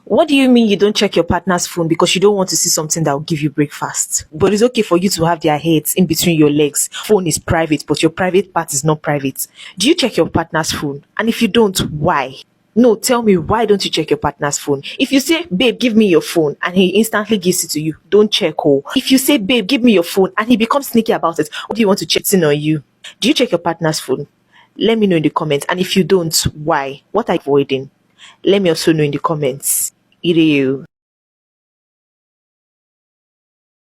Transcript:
What do you mean you don't check your partner's phone because you don't want to see something that will give you breakfast? But it's okay for you to have their heads in between your legs. Phone is private, but your private part is not private. Do you check your partner's phone? And if you don't, why? No, tell me, why don't you check your partner's phone? If you say, babe, give me your phone, and he instantly gives it to you, don't check. Oh, if you say, babe, give me your phone, and he becomes sneaky about it, what do you want to check in on you? Do you check your partner's phone? Let me know in the comments. And if you don't, why? What are you avoiding? Let me also know in the comments. Ireu.